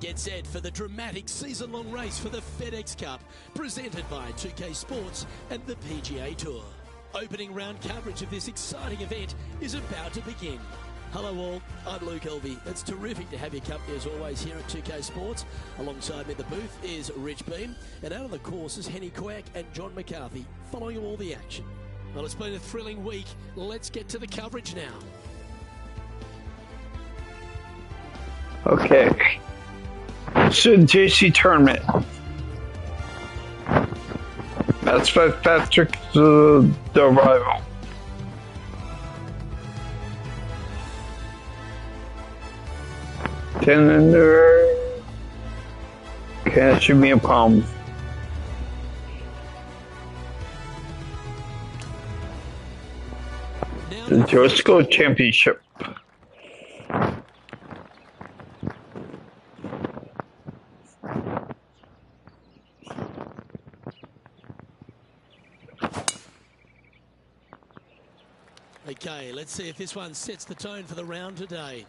Get set for the dramatic season-long race for the FedEx Cup, presented by 2K Sports and the PGA Tour. Opening round coverage of this exciting event is about to begin. Hello all, I'm Luke Elvey. It's terrific to have your company as always here at 2K Sports. Alongside me at the booth is Rich Beam, and out on the course is Henny Quack and John McCarthy, following all the action. Well, it's been a thrilling week. Let's get to the coverage now. Okay. So JC tournament. That's Patrick's the rival. Ten under. Okay, that should be a problem. The Josco Championship. Okay, let's see if this one sets the tone for the round today.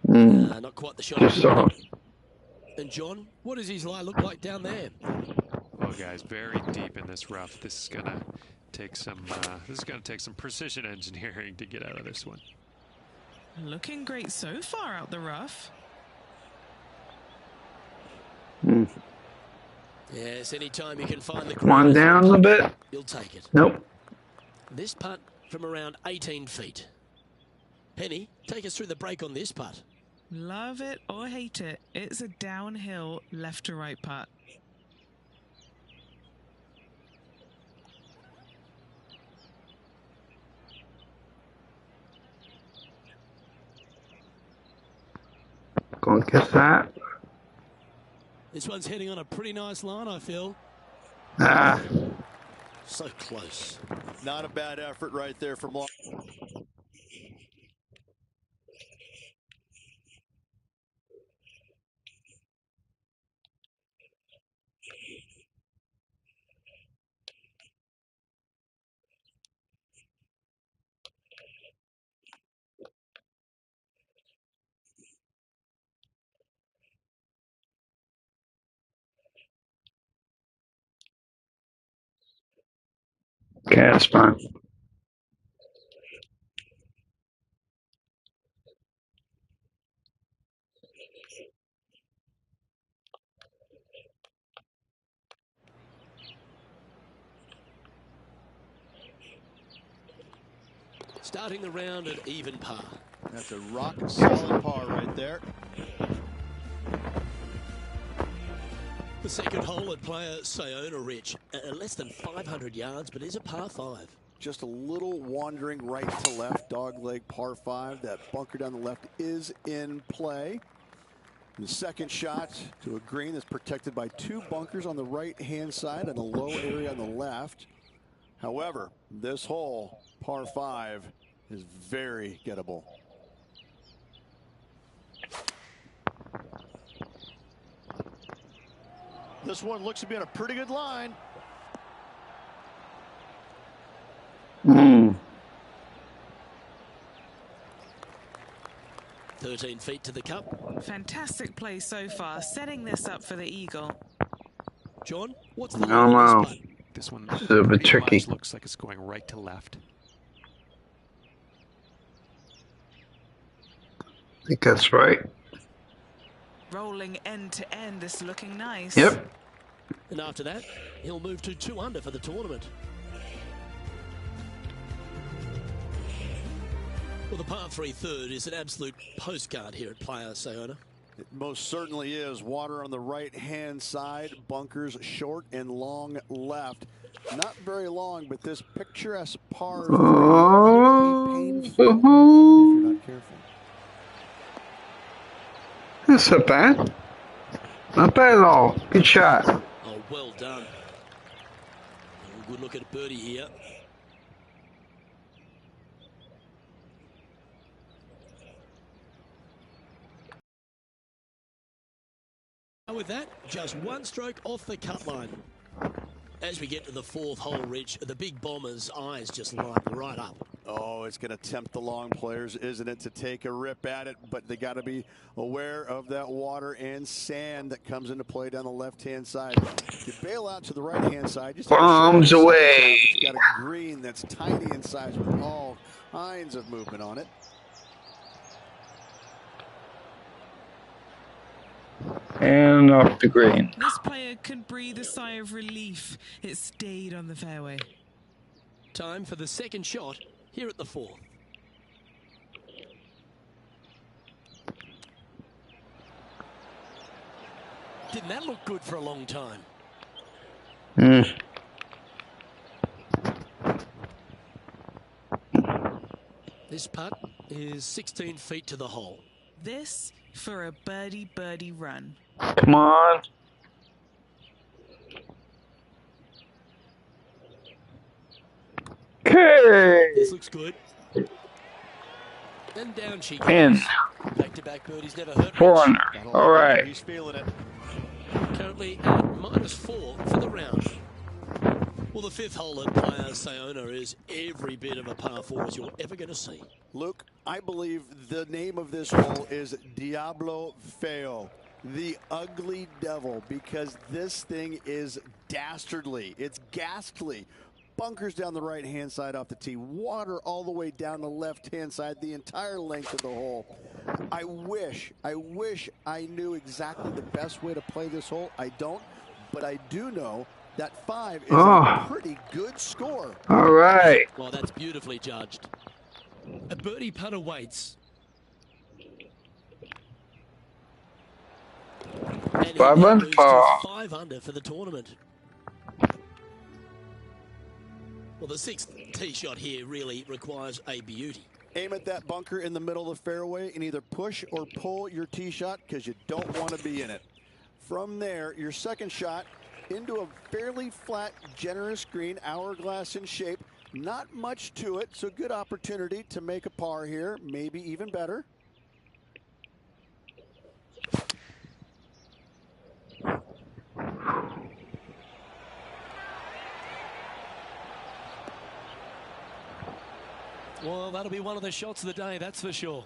Not quite the shot. And John, what does his lie look like down there? Well, guys, very deep in this rough. This is gonna take some. Precision engineering to get out of this one. Looking great so far out the rough. Yes, anytime you can find the Come on down a bit. You'll take it. Nope. This putt from around 18 feet. Penny, take us through the break on this putt. Love it or hate it, it's a downhill left to right putt. Go and kiss that. This one's heading on a pretty nice line, I feel. So close. Not a bad effort right there from long. Okay, that's fine. Starting the round at even par. That's a rock solid par right there. The second hole at player Sayona Rich. Less than 500 yards, but is a par 5. Just a little wandering right to left, dogleg par 5. That bunker down the left is in play. The second shot to a green that's protected by 2 bunkers on the right-hand side and a low area on the left. However, this hole, par 5, is very gettable. This one looks to be in a pretty good line. 13 feet to the cup. Fantastic play so far, setting this up for the eagle. John, what's the line on this putt? This one It's a bit tricky. Looks like it's going right to left. I think that's right. Rolling end to end, this looking nice. Yep. And after that, he'll move to 2 under for the tournament. Well, the par 3 third is an absolute postcard here at player Sayona. It most certainly is. Water on the right-hand side, bunkers short and long left. Not very long, but this picturesque par 3 may be painful if you're not careful. That's not bad. Not bad at all. Good shot. Oh, well done. Good look at birdie here. With that, just 1 stroke off the cut line. As we get to the 4th hole, Rich, the big bomber's eyes just light right up. Oh, it's going to tempt the long players, isn't it, to take a rip at it? But they got to be aware of that water and sand that comes into play down the left-hand side. You bail out to the right-hand side. Just Bombs away. It's got a green that's tiny in size with all kinds of movement on it. And off the green. This player can breathe a sigh of relief. It stayed on the fairway. Time for the second shot here at the 4th. Didn't that look good for a long time? This putt is 16 feet to the hole. This for a birdie run. Come on. Okay. This looks good. And down she goes. In. Back-to-back birdies never hurt. 4 under. All right. He's feeling it. Currently at -4 for the round. Well, the 5th hole at Bryan Cena is every bit of a par 4 as you're ever going to see. Luke, I believe the name of this hole is Diablo Feo, the ugly devil, because this thing is dastardly. It's ghastly. Bunkers down the right-hand side off the tee. Water all the way down the left-hand side, the entire length of the hole. I wish I knew exactly the best way to play this hole. I don't, but I do know that 5 is a pretty good score. All right. Well, that's beautifully judged. A birdie putt awaits. And he 5 under moves par. to 5 under for the tournament. Well, the 6th tee shot here really requires a beauty. Aim at that bunker in the middle of the fairway and either push or pull your tee shot because you don't want to be in it. From there, your second shot into a fairly flat, generous green, hourglass in shape. Not much to it, so good opportunity to make a par here, maybe even better. Well, that'll be one of the shots of the day, that's for sure.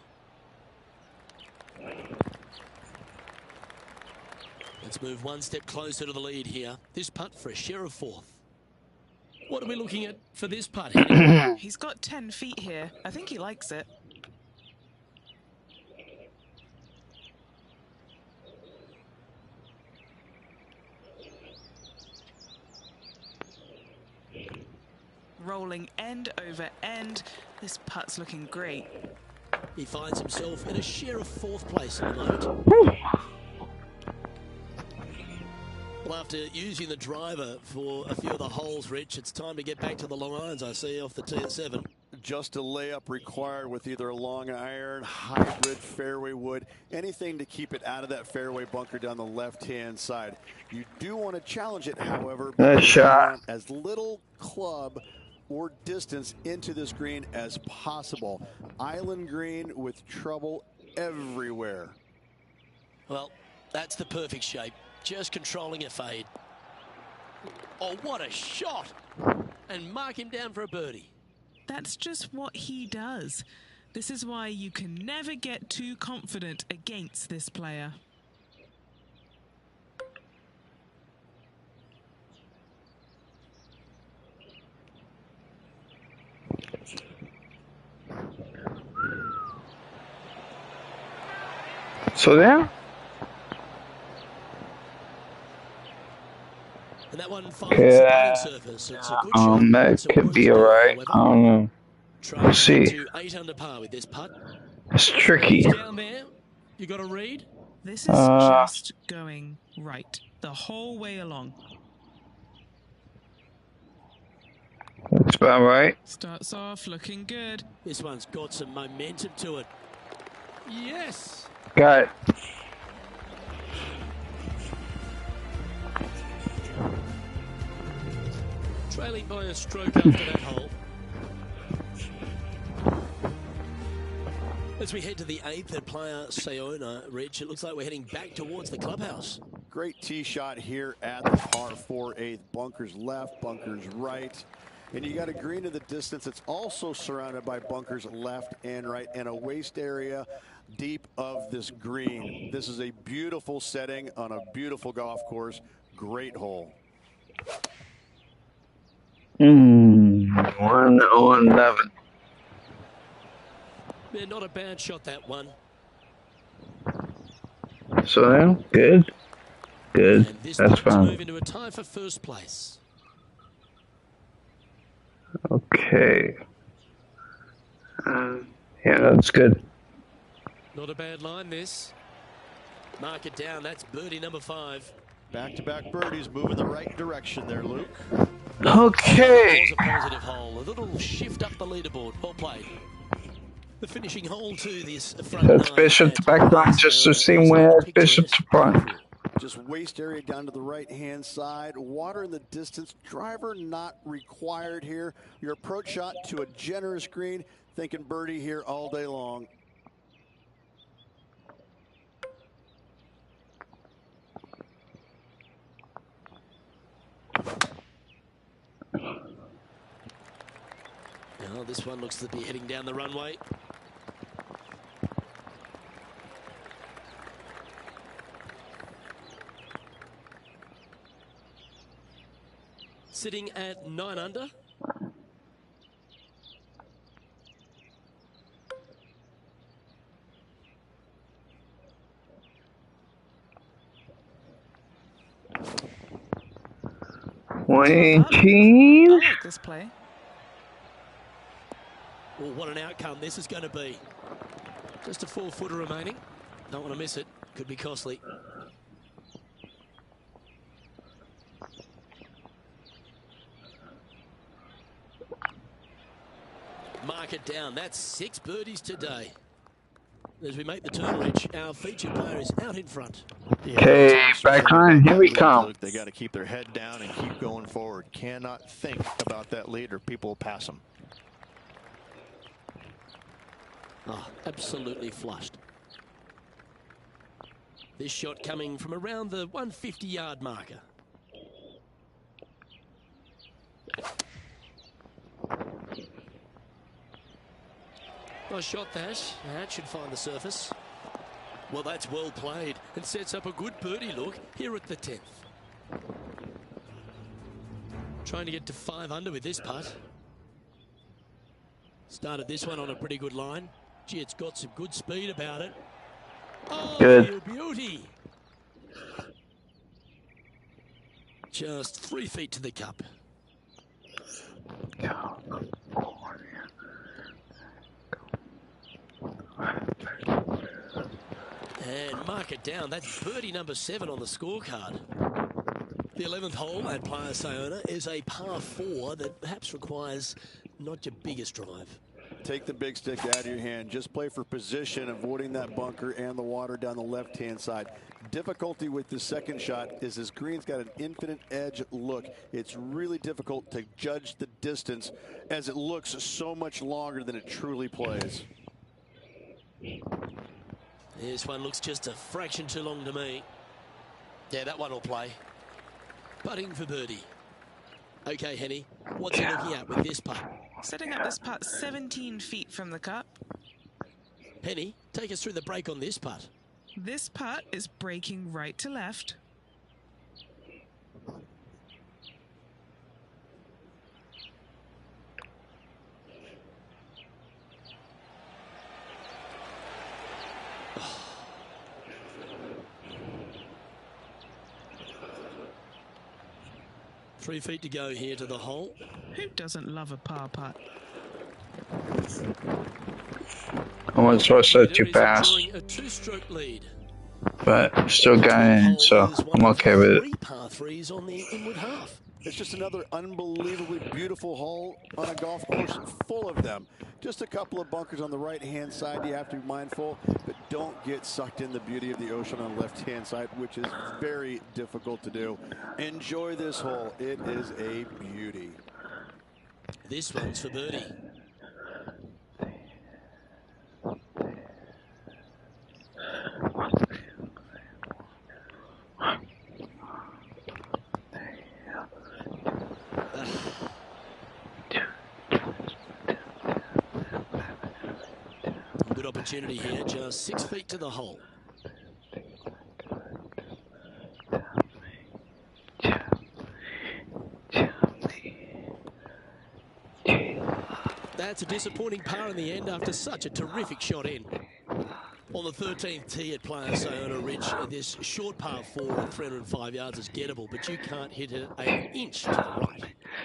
Let's move one step closer to the lead here. This putt for a share of 4th. What are we looking at for this putt? He's got 10 feet here. I think he likes it. Rolling end over end. This putt's looking great. He finds himself in a share of 4th place at the moment. Well, after using the driver for a few of the holes, Rich, it's time to get back to the long irons, I see, off the tee at 7. Just a layup required with either a long iron, hybrid, fairway wood, anything to keep it out of that fairway bunker down the left-hand side. You do want to challenge it, however. Nice shot. As little club or distance into this green as possible. Island green with trouble everywhere. Well, that's the perfect shape. Just controlling a fade. Oh, what a shot! And mark him down for a birdie. That's just what he does. This is why you can never get too confident against this player. So there. And that one finds the putting surface. It's a good shot. That It's a could work be to do, alright. however. I don't know. We'll see. To 8 under par with this putt. It's tricky. Down there, you got to read. This is just going right the whole way along. Looks about right. Starts off looking good. This one's got some momentum to it. Yes. Got it. Trailing by a stroke after that hole. As we head to the 8th at Playa Sayona, Rich, it looks like we're heading back towards the clubhouse. Great tee shot here at the par 4 8th. Bunkers left, bunkers right. And you got a green to the distance. It's also surrounded by bunkers left and right and a waste area deep of this green. This is a beautiful setting on a beautiful golf course. Great hole. 1-11. Yeah, not a bad shot, that one. So, good. Good. And this That's putt to move fine. into a tie for first place. Okay. Yeah, that's good. Not a bad line, this. Mark it down. That's birdie number 5. Back-to-back birdies moving the right direction there, Luke. Okay. It was a positive hole. A little shift up the leaderboard. Well played. The finishing hole to this front That's nine Bishop to at backline, just the same way as Bishop to front. Just waste area down to the right-hand side. Water in the distance. Driver not required here. Your approach shot to a generous green. Thinking birdie here all day long. Now this one looks to be heading down the runway. Sitting at 9 under. I 18. like this play. Well, what an outcome this is going to be. Just a 4-footer remaining. Don't want to miss it. Could be costly. Mark it down. That's 6 birdies today. As we make the turn, Rich, our featured player is out in front. Okay, backline, here we come. They got to keep their head down and keep going forward. Cannot think about that lead or people will pass them. Oh, absolutely flushed. This shot coming from around the 150-yard marker. Nice shot, that. That should find the surface. Well, that's well played and sets up a good birdie look here at the 10th. Trying to get to 5 under with this putt. Started this one on a pretty good line. Gee, it's got some good speed about it. Oh, Good. Beauty. Just 3 feet to the cup. And mark it down. That's birdie number 7 on the scorecard. The 11th hole at Playa Sayona is a par 4 that perhaps requires not your biggest drive. Take the big stick out of your hand. Just play for position, avoiding that bunker and the water down the left-hand side. Difficulty with the second shot is this green's got an infinite edge look. It's really difficult to judge the distance as it looks so much longer than it truly plays. This one looks just a fraction too long to me. Yeah, that one will play. Putting for birdie. Okay, Henny, what's he looking at with this putt? Setting up this putt 17 feet from the cup. Henny, take us through the break on this putt. This putt is breaking right to left. Three feet to go here to the hole. Who doesn't love a par putt? I was supposed to too fast, Enjoying a 2-stroke lead. but still got in, so I'm okay with it. 3 par 3s on the inward half. It's just another unbelievably beautiful hole on a golf course full of them. Just a couple of bunkers on the right-hand side you have to be mindful, but don't get sucked in the beauty of the ocean on the left-hand side, which is very difficult to do. Enjoy this hole. It is a beauty. This one's for birdie. Good opportunity here, just 6 feet to the hole. That's a disappointing par in the end after such a terrific shot in. On the 13th tee at Playa Sayona Ridge, this short par 4 at 305 yards is gettable, but you can't hit it an inch to the right.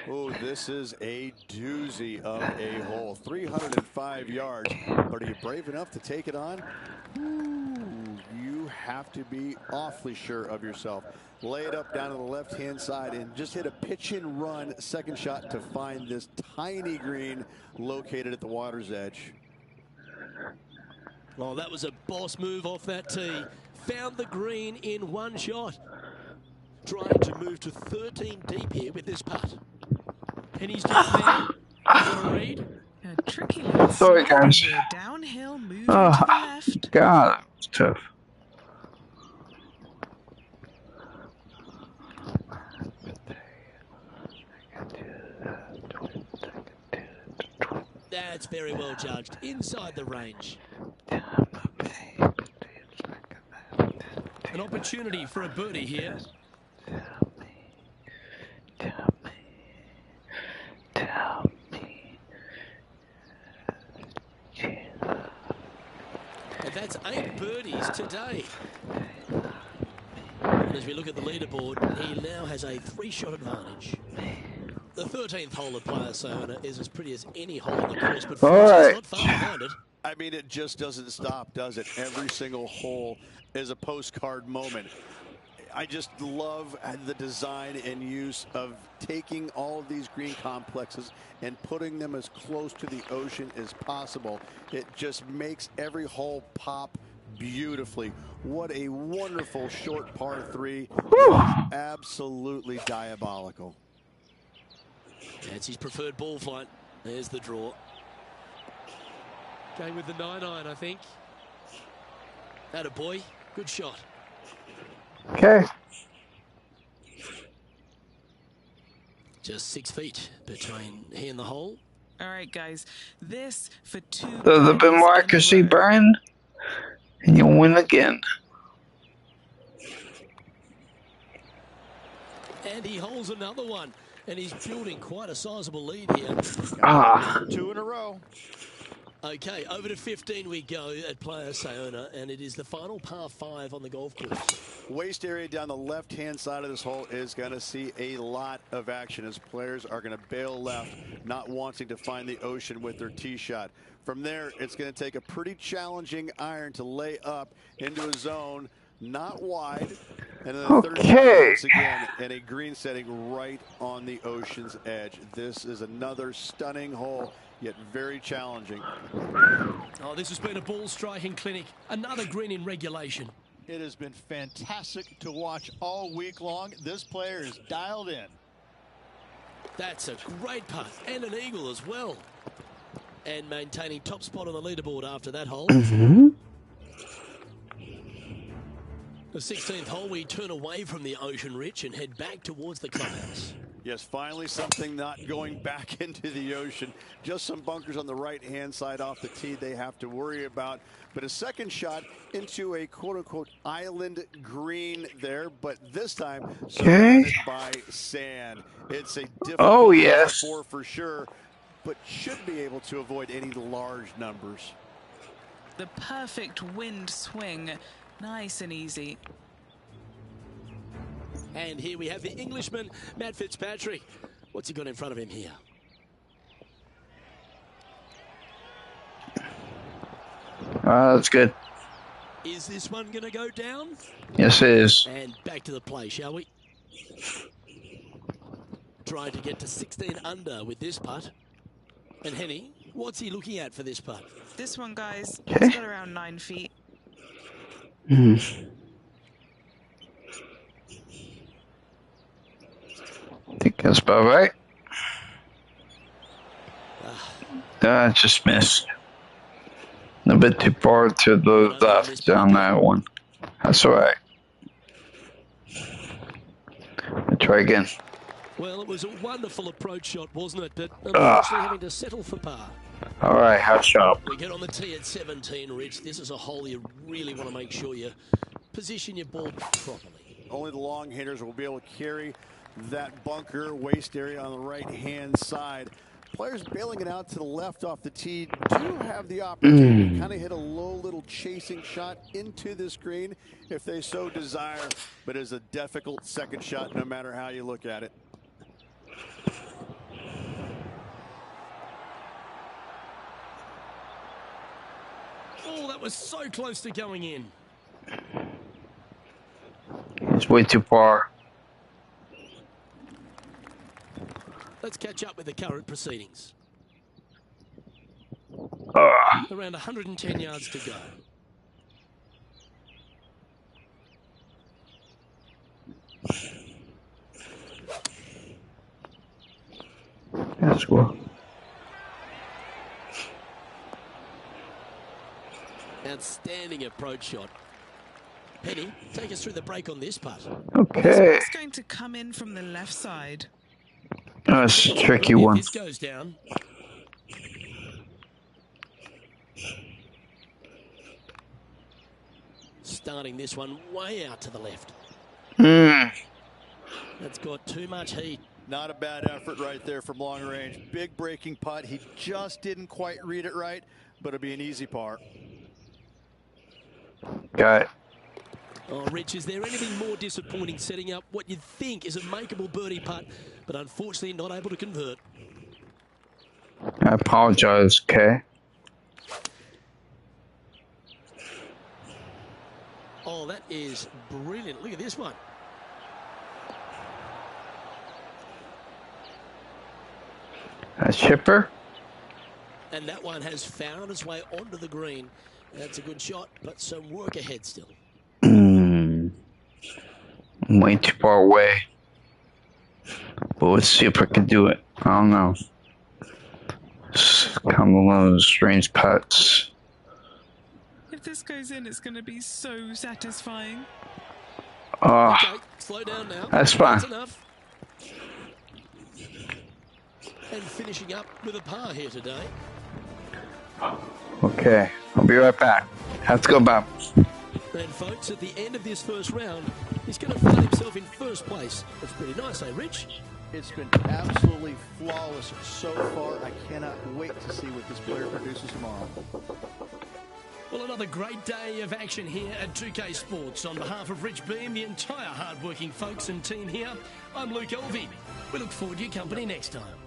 Oh, this is a doozy of a hole. 305 yards, but are you brave enough to take it on? Ooh, you have to be awfully sure of yourself. Lay it up down to the left-hand side and just hit a pitch-and-run second shot to find this tiny green located at the water's edge. Oh, that was a boss move off that tee. Found the green in one shot. Trying to move to 13 deep here with this putt. And he's down there. Got a read. A tricky little Sorry, guys. here. Downhill, moving to the left. God, that was tough. That's very well judged. Inside the range. An opportunity for a birdie here. And that's 8 birdies today. And as we look at the leaderboard, he now has a 3-shot advantage. The 13th hole at Playa Sayona is as pretty as any hole on the course, but it's not far behind it. I mean, it just doesn't stop, does it? Every single hole is a postcard moment. I just love the design and use of taking all of these green complexes and putting them as close to the ocean as possible. It just makes every hole pop beautifully. What a wonderful short par 3. Absolutely diabolical. That's his preferred ball flight. There's the draw. Going with the 9-iron, I think. Atta boy. Good shot. Okay. Just 6 feet between he and the hole. All right, guys. This for 2. There's a bit more accuracy, Bryan, and you'll win again. And he holds another one. And he's building quite a sizable lead here. 2 in a row. Okay, over to 15 we go at Playa Sayona, and it is the final par 5 on the golf course. Waist area down the left-hand side of this hole is going to see a lot of action as players are going to bail left, not wanting to find the ocean with their tee shot. From there, it's going to take a pretty challenging iron to lay up into a zone, not wide. And then the third shot once again in a green setting right on the ocean's edge. This is another stunning hole, yet very challenging. Oh, this has been a ball striking clinic. Another green in regulation. It has been fantastic to watch all week long. This player is dialed in. That's a great putt and an eagle as well. And maintaining top spot on the leaderboard after that hole. The 16th hole, we turn away from the ocean ridge and head back towards the clubhouse. Yes, finally something not going back into the ocean. Just some bunkers on the right-hand side off the tee they have to worry about. But a second shot into a quote-unquote island green there, but this time surrounded by sand. It's a difficult par 4 for sure, but should be able to avoid any large numbers. The perfect wind swing. Nice and easy. And here we have the Englishman, Matt Fitzpatrick. What's he got in front of him here? That's good. Is this one going to go down? Yes, it is. And back to the play, shall we? Trying to get to 16 under with this putt. And Henny, what's he looking at for this putt? This one, guys, he's got around 9 feet. I think that's about right. Just missed. A bit too far to the left down that one. That's all right. I'll try again. Well, it was a wonderful approach shot, wasn't it? But unfortunately having to settle for par. All right, house shot. We get on the tee at 17, Rich. This is a hole you really want to make sure you position your ball properly. Only the long hitters will be able to carry that bunker waist area on the right-hand side. Players bailing it out to the left off the tee do have the opportunity to kind of hit a low little chasing shot into this green if they so desire, but it's a difficult second shot no matter how you look at it. Oh, that was so close to going in. It's way too far. Let's catch up with the current proceedings. Around 110 yards to go. That's cool. Outstanding approach shot. Penny, take us through the break on this putt. Okay. It's going to come in from the left side. That's a tricky If one. this goes down. Starting this one way out to the left. That's got too much heat. Not a bad effort right there from long range. Big breaking putt. He just didn't quite read it right, but it'll be an easy par. Got it. Oh, Rich, is there anything more disappointing setting up what you'd think is a makeable birdie putt, but unfortunately not able to convert? I apologize, okay? Oh, that is brilliant. Look at this one. A chipper? And that one has found its way onto the green. That's a good shot, but some work ahead still. Way too far away. But let's see if I can do it. I don't know. It's kind of one of those strange putts. If this goes in, it's going to be so satisfying. Okay, slow down now. That's fine. That's enough. And finishing up with a par here today. Okay, I'll be right back. Have to go back. And folks, at the end of this first round, he's going to find himself in first place. That's pretty nice, eh, Rich? It's been absolutely flawless so far. I cannot wait to see what this player produces tomorrow. Well, another great day of action here at 2K Sports. On behalf of Rich Beam, the entire hard-working folks and team here, I'm Luke Elvey. We look forward to your company next time.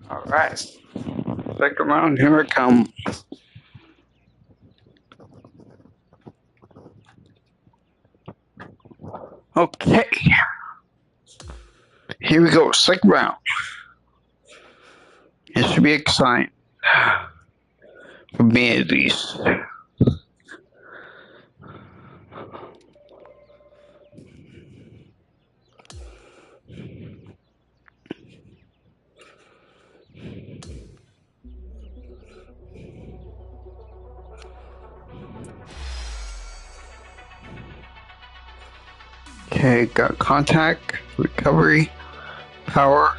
All right. Second round, here it comes. Okay. Here we go. Second round. It should be exciting. For me, at least. Okay, got contact, recovery, power.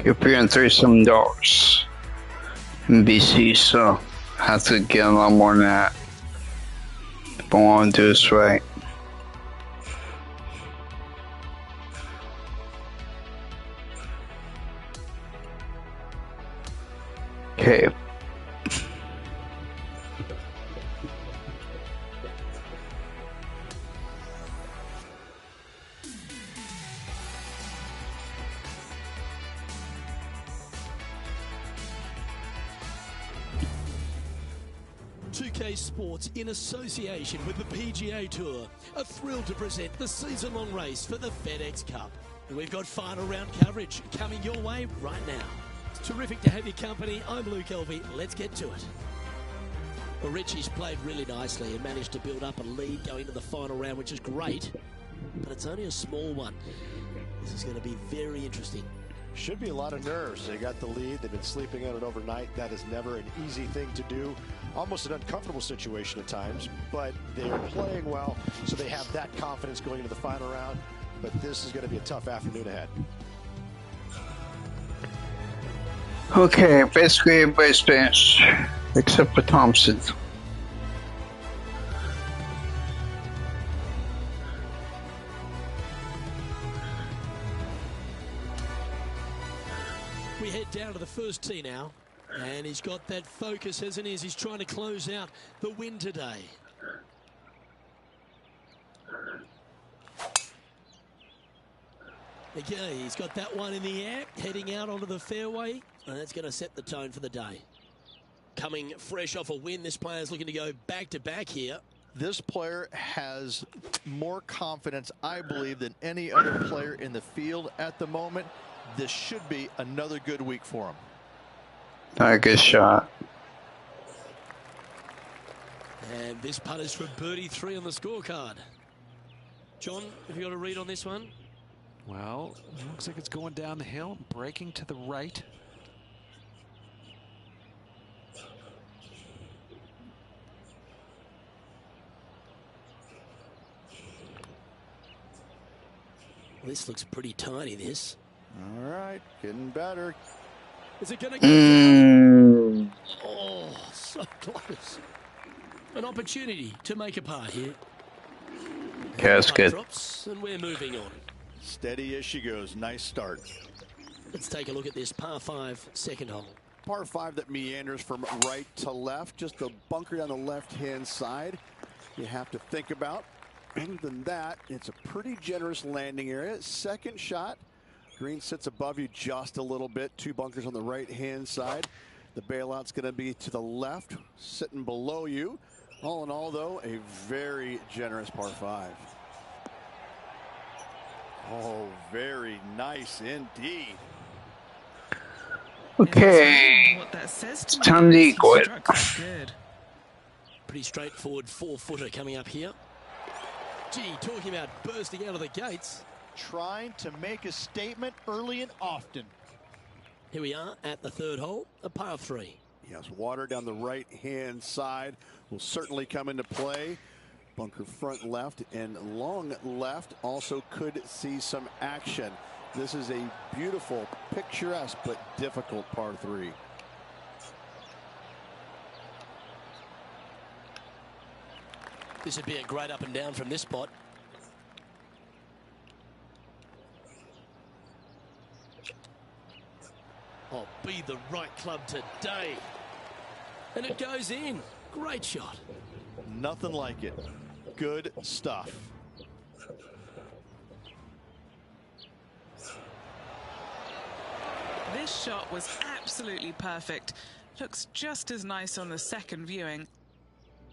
You're paying $37 in BC, so I have to get a lot more than that if I want to do this right. Okay. Sports in association with the PGA Tour are thrilled to present the season-long race for the FedEx Cup. And we've got final round coverage coming your way right now. It's terrific to have your company. I'm Luke Elvey. Let's get to it. Well, Richie's played really nicely and managed to build up a lead going to the final round, which is great, but it's only a small one. This is going to be very interesting. Should be a lot of nerves. They got the lead. They've been sleeping on it overnight. That is never an easy thing to do. Almost an uncomfortable situation at times, but they're playing well, so they have that confidence going into the final round. But this is going to be a tough afternoon ahead. Okay, basically everybody's finished, except for Thompson. We head down to the first tee now, and he's got that focus, hasn't he, as he's trying to close out the win today. Okay, he's got that one in the air, heading out onto the fairway, and that's going to set the tone for the day. Coming fresh off a win, this player's looking to go back-to-back here. This player has more confidence, I believe, than any other player in the field at the moment. This should be another good week for him. Not a good shot. And this putt is for birdie 3 on the scorecard. John, have you got a read on this one? Well, it looks like it's going down the hill, breaking to the right. Well, this looks pretty tiny, this. All right, getting better. Is it going to go down? Oh, so close. An opportunity to make a par here. Okay, that's good. Drops, and we're moving on. Steady as she goes. Nice start. Let's take a look at this par 5 second hole. Par 5 that meanders from right to left, just a bunker down the left-hand side you have to think about. Other than that, it's a pretty generous landing area. Second shot, green sits above you just a little bit. 2 bunkers on the right-hand side. The bailout's going to be to the left, sitting below you. All in all, though, a very generous par 5. Oh, very nice indeed. Okay, What that says it's to time to me is equal he it. struck it good. Pretty straightforward 4-footer coming up here. Gee, talking about bursting out of the gates. Trying to make a statement early and often. Here we are at the third hole, a par 3. Yes, water down the right-hand side will certainly come into play. Bunker front left and long left also could see some action. This is a beautiful, picturesque, but difficult par 3. This would be a great up and down from this spot. Oh, be the right club today. And it goes in. Great shot. Nothing like it. Good stuff. This shot was absolutely perfect. Looks just as nice on the second viewing.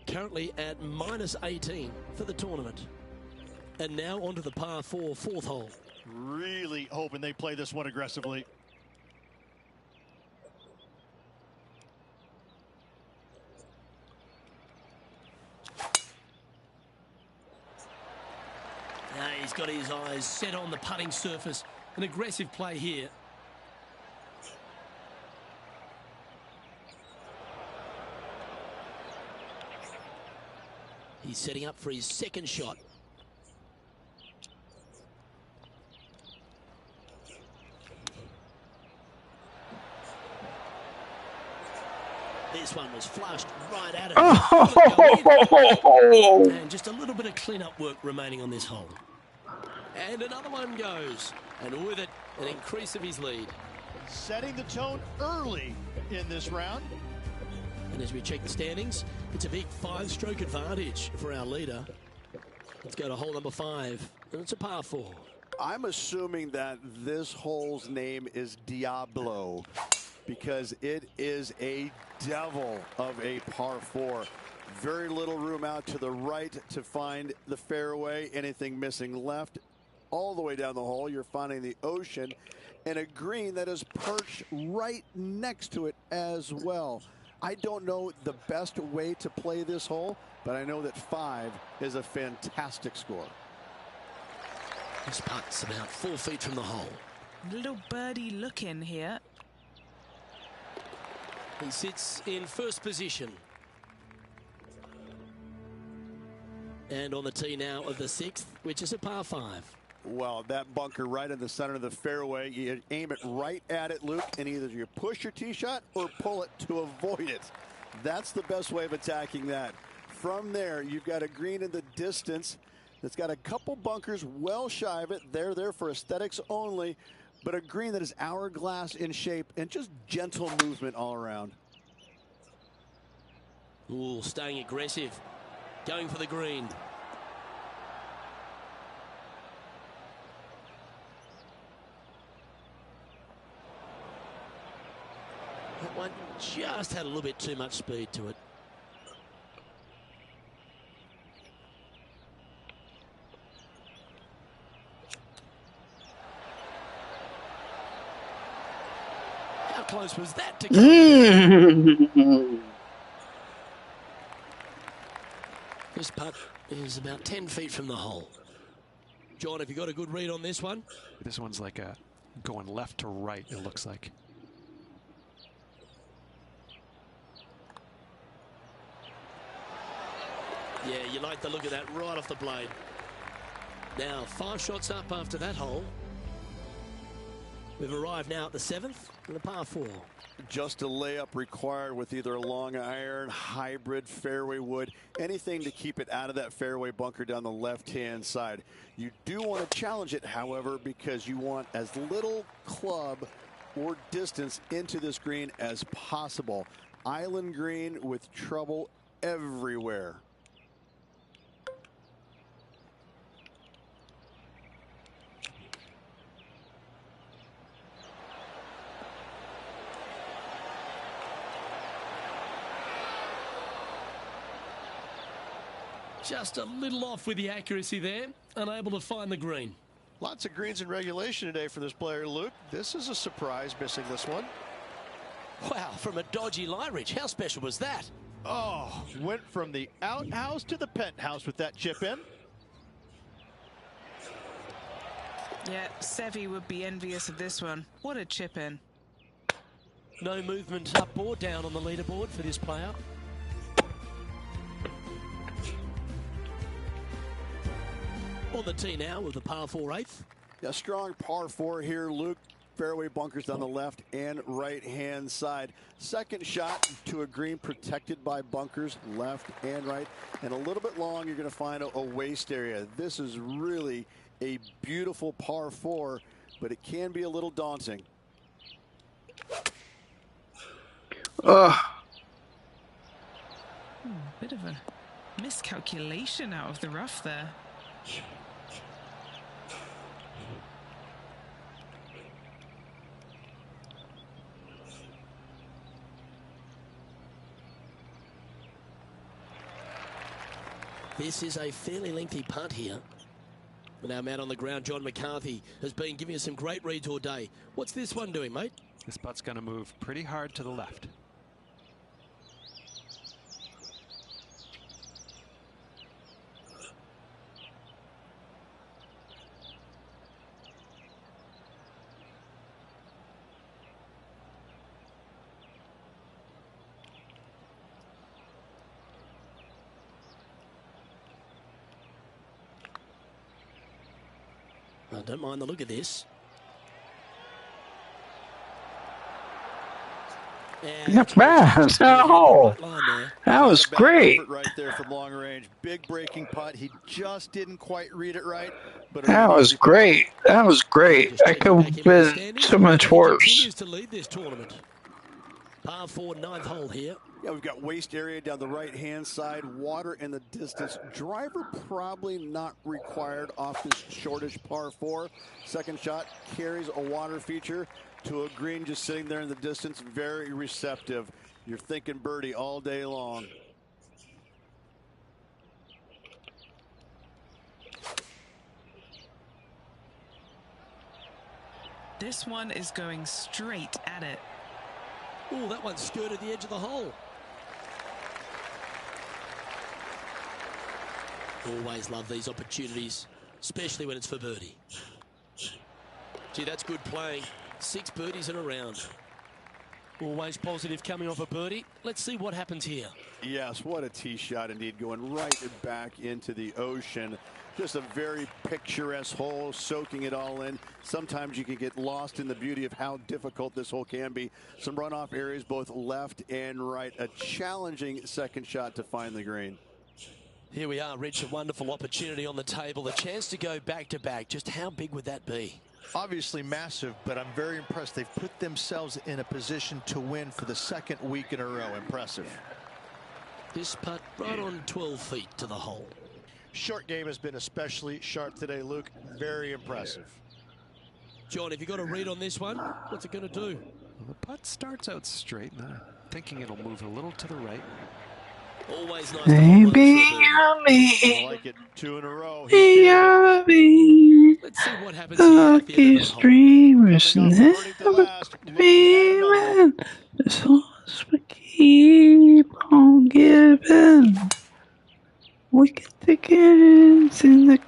Currently at -18 for the tournament. And now onto the par 4 fourth hole. Really hoping they play this one aggressively. Now he's got his eyes set on the putting surface. An aggressive play here. He's setting up for his second shot. This one was flushed right at him. Oh! And just a little bit of clean-up work remaining on this hole. And another one goes. And with it, an increase of his lead. Setting the tone early in this round. And as we check the standings, it's a big 5-stroke advantage for our leader. Let's go to hole number 5. And it's a par 4. I'm assuming that this hole's name is Diablo, because it is a devil of a par 4. Very little room out to the right to find the fairway. Anything missing left, all the way down the hole, you're finding the ocean and a green that is perched right next to it as well. I don't know the best way to play this hole, but I know that 5 is a fantastic score. This putt's about 4 feet from the hole. Little birdie look in here. He sits in first position. And on the tee now of the 6th, which is a par 5. Well, that bunker right in the center of the fairway, you aim it right at it, Luke, and either you push your tee shot or pull it to avoid it. That's the best way of attacking that. From there, you've got a green in the distance that's got a couple bunkers well shy of it. They're there for aesthetics only, but a green that is hourglass in shape and just gentle movement all around. Ooh, staying aggressive. Going for the green. That one just had a little bit too much speed to it. How close was that to come? This putt is about 10 feet from the hole. John, have you got a good read on this one? This one's like a going left to right, it looks like. Yeah, you like the look of that right off the blade. Now, 5 shots up after that hole. We've arrived now at the 7th and the par 4. Just a layup required with either a long iron, hybrid, fairway wood, anything to keep it out of that fairway bunker down the left-hand side. You do want to challenge it, however, because you want as little club or distance into this green as possible. Island green with trouble everywhere. Just a little off with the accuracy there, unable to find the green. Lots of greens in regulation today for this player, Luke. This is a surprise, missing this one. Wow, from a dodgy lie, Rich. How special was that? Oh, went from the outhouse to the penthouse with that chip in. Yeah, Seve would be envious of this one. What a chip in. No movement up or down on the leaderboard for this player. On the tee now with the par 4 eighth. Yeah, strong par 4 here, Luke. Fairway bunkers down the left and right hand side. Second shot to a green protected by bunkers left and right, and a little bit long. You're going to find a waste area. This is really a beautiful par 4, but it can be a little daunting. Bit of a miscalculation out of the rough there. This is a fairly lengthy putt here. And our man on the ground, John McCarthy, has been giving us some great reads all day. What's this one doing, mate? This putt's going to move pretty hard to the left. I don't mind the look of this. Not bad. Oh, that was great. Right there from long range. Big breaking putt. He just didn't quite read it right. But that was great. That was great. I could have been so much worse. Continues to lead this tournament. Par 4, 9th hole here. Yeah, we've got waste area down the right-hand side, water in the distance. Driver probably not required off this shortish par 4. Second shot carries a water feature to a green just sitting there in the distance. Very receptive. You're thinking birdie all day long. This one is going straight at it. Oh, that one skirted the edge of the hole. Always love these opportunities, especially when it's for birdie. Gee, that's good playing. 6 birdies in a round. Always positive coming off a birdie. Let's see what happens here. Yes, what a tee shot indeed, going right back into the ocean. Just a very picturesque hole, soaking it all in. Sometimes you can get lost in the beauty of how difficult this hole can be. Some runoff areas both left and right. A challenging second shot to find the green. Here we are, Rich, a wonderful opportunity on the table. The chance to go back-to-back. Just how big would that be? Obviously massive, but I'm very impressed. They've put themselves in a position to win for the second week in a row. Impressive. This putt right on 12 feet to the hole. Short game has been especially sharp today, Luke. Very impressive. John, have you got a read on this one? What's it going to do? Well, the putt starts out straight, and I'm thinking it'll move a little to the right. Always nice. Baby, I like it. 2 in a row. Let's see what happens here at the end of the hole. dreamers never dreaming. This lost we keep on giving. We get the kids in the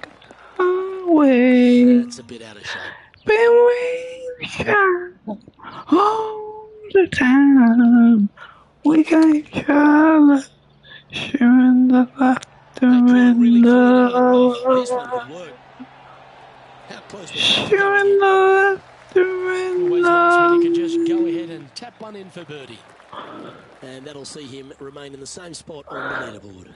highway. That's a bit out of shape. Been waiting all the time. We got each other, sharing the laughter and love. This one would work. How close was that? Sharing the laughter and Always nice when you can love. just go ahead and tap one in for birdie. And that'll see him remain in the same spot on the leaderboard.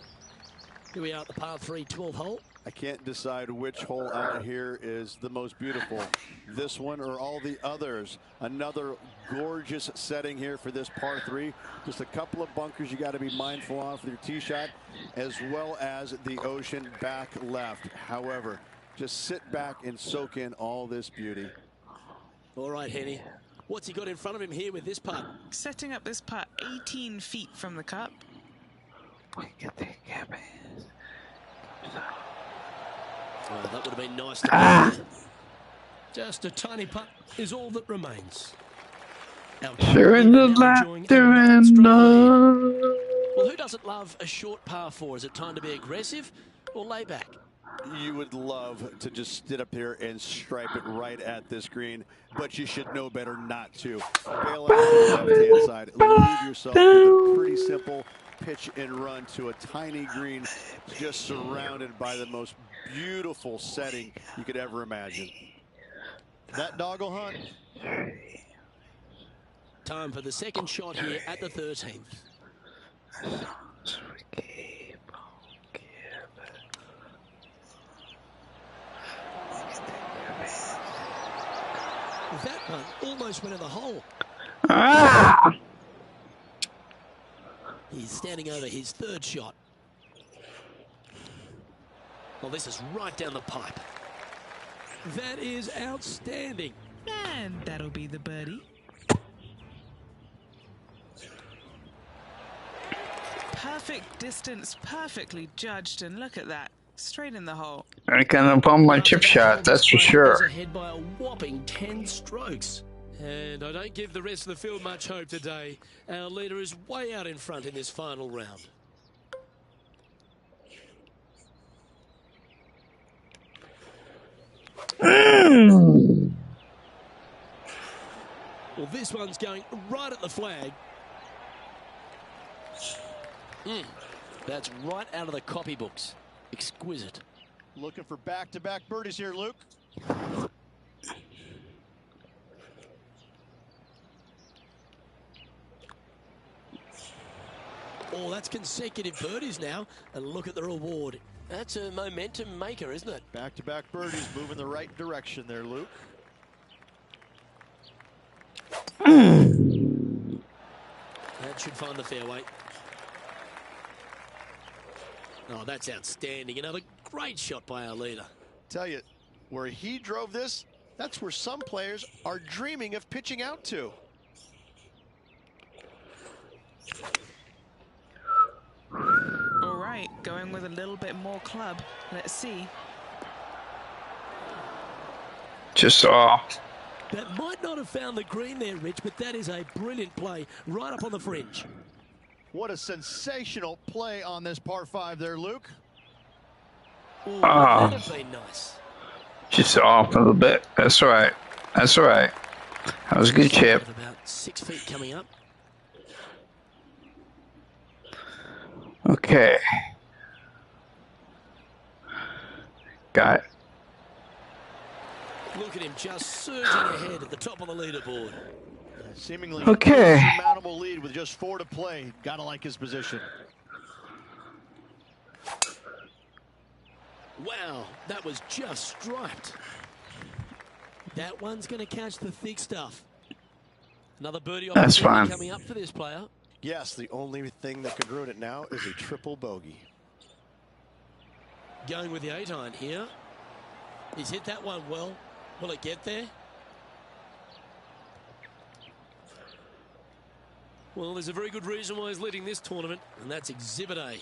Here we are at the par 3, 12th hole. I can't decide which hole out here is the most beautiful, this one or all the others. Another gorgeous setting here for this par 3. Just a couple of bunkers you got to be mindful of with your tee shot, as well as the ocean back left. However, just sit back and soak in all this beauty. All right, Henny. What's he got in front of him here with this putt? Setting up this putt 18 feet from the cup. We get the cabin. Oh, that would have been nice to play. Just a tiny putt is all that remains. Sharing the laughter and love. Well, who doesn't love a short par 4? Is it time to be aggressive or lay back? you would love to just sit up here and stripe it right at this green, but you should know better not to. Bail out to the left-hand side. Leave yourself with a pretty simple pitch and run to a tiny green just surrounded by the most beautiful setting you could ever imagine. That dog will hunt. Time for the second shot here at the 13th. That one almost went in the hole. Ah! He's standing over his third shot. Well, this is right down the pipe. That is outstanding. And that'll be the birdie. Perfect distance, perfectly judged, and look at that. Straight in the hole. I can bump my chip shot, that's for sure. Ahead by a whopping 10 strokes. And I don't give the rest of the field much hope today. Our leader is way out in front in this final round. Well, this one's going right at the flag. That's right out of the copybooks. Exquisite. Looking for back-to-back birdies here, Luke. Oh, that's consecutive birdies now. And look at the reward. That's a momentum maker, isn't it? Back-to-back birdies, moving the right direction there, Luke. That should find the fairway. Oh, that's outstanding. Another great shot by our leader. Tell you, where he drove this, that's where some players are dreaming of pitching out to. All right, going with a little bit more club. Let's see. Just saw. That might not have found the green there, Rich, but that is a brilliant play right up on the fringe. What a sensational play on this par 5 there, Luke. Ooh, that would have been nice. Just off a little bit. That's right. That's right. That was a good chip. About 6 feet coming up. Okay. Got it. Look at him just surging ahead at the top of the leaderboard. Seemingly Okay. insurmountable lead with just 4 to play. Gotta like his position. Wow, that was just striped. That one's going to catch the thick stuff. Another birdie That's opportunity fine. coming up for this player. Yes, the only thing that could ruin it now is a triple bogey. Going with the 8-iron here. He's hit that one well. Will it get there? Well, there's a very good reason why he's leading this tournament, and that's Exhibit A.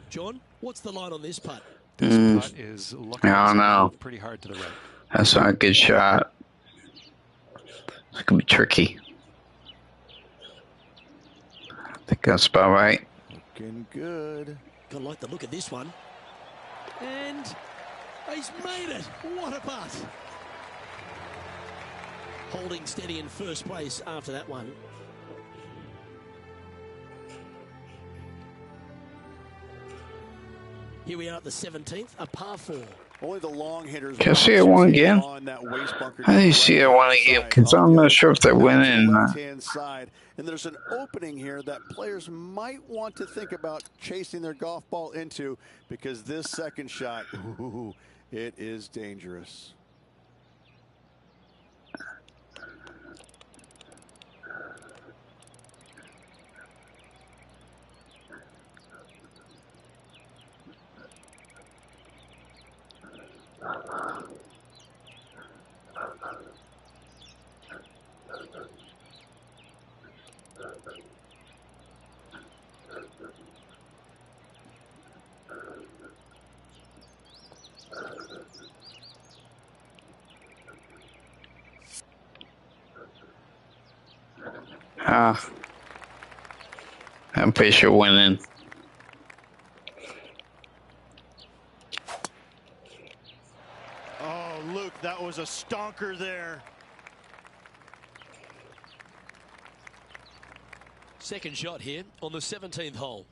John, what's the line on this putt? This putt is looking I don't know. pretty hard to the right. That's not a good shot. It's gonna be tricky. I think that's about right. Looking good. Gotta like the look of this one. And he's made it. What a putt. Holding steady in first place after that one. Here we are at the 17th, a par 4. Only the long hitters. Can I see it one again? On that waist bunker. How do you see it one again? Because I'm not sure if they went in. Left-hand side, and there's an opening here that players might want to think about chasing their golf ball into, because this second shot, ooh, it is dangerous. I'm pretty sure winning. was a stonker there. Second shot here on the 17th hole.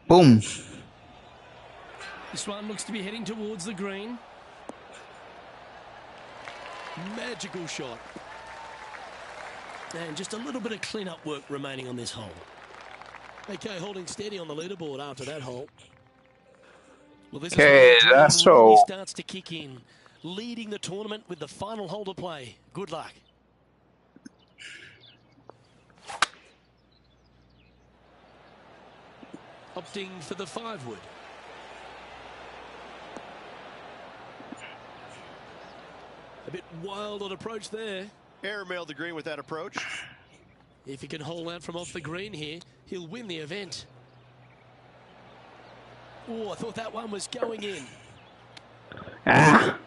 Boom. This one looks to be heading towards the green. Magical shot. And just a little bit of clean-up work remaining on this hole. Okay, holding steady on the leaderboard after that hole. Well, this is where the dream really starts to kick in. Leading the tournament with the final hole to play. Good luck. Opting for the 5-wood. A bit wild on approach there. Airmailed the green with that approach. If he can hole out from off the green here, he'll win the event. Oh, I thought that one was going in. Ah.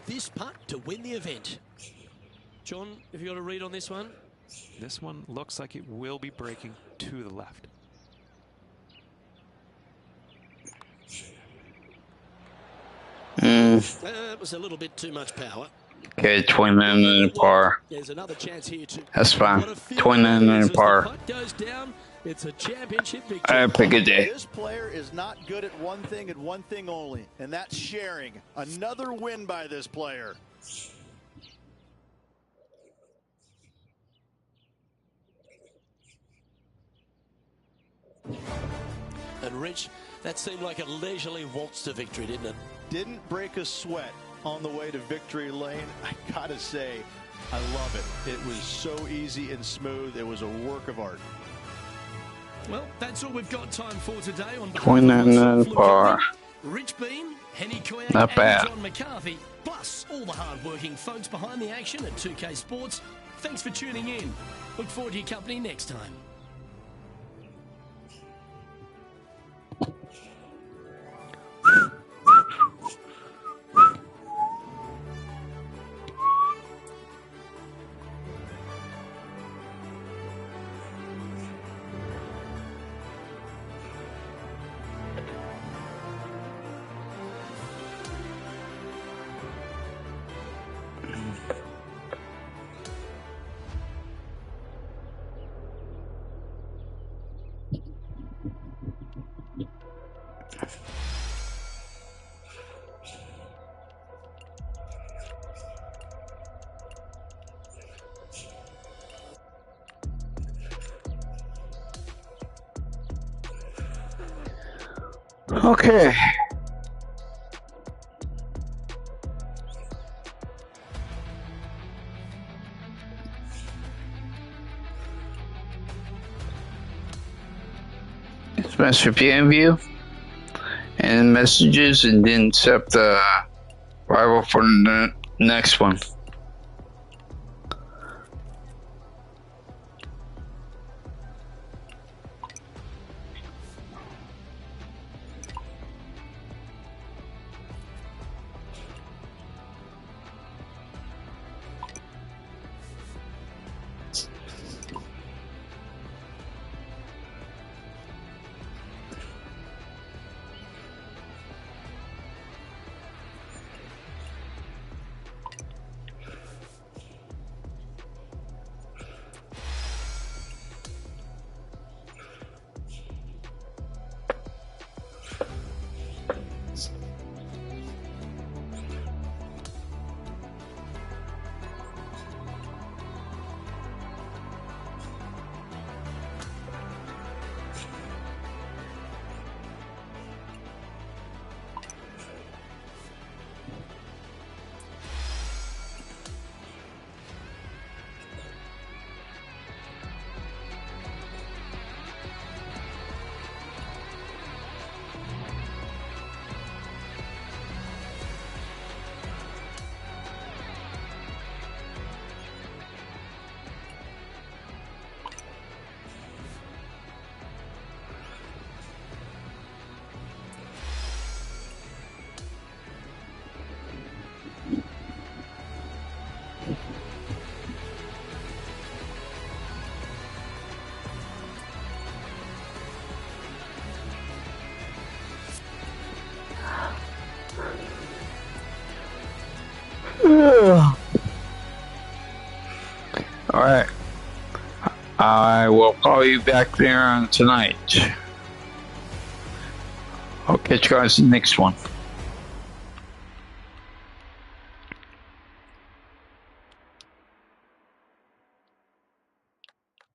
This putt to win the event. John, have you got a read on this one? This one looks like it will be breaking to the left. It was a little bit too much power. Okay, 29 and a par. There's another chance here to. That's fine. 29 and a par. Putt goes down. It's a championship victory. I pick a day. This player is not good at one thing and one thing only, and that's sharing. Another win by this player. And Rich, that seemed like a leisurely waltz to victory, didn't it? Didn't break a sweat on the way to victory lane. I gotta say, I love it. It was so easy and smooth. It was a work of art. Well, that's all we've got time for today. On 29 and a par. Rich Bean, Henny Koyak, Not and bad. John McCarthy, plus all the hard-working folks behind the action at 2K Sports. Thanks for tuning in. Look forward to your company next time. Okay. It's Master PM view and messages, and then set up the rival for the next one. Alright. I will call you back there on tonight. I'll catch you guys in the next one.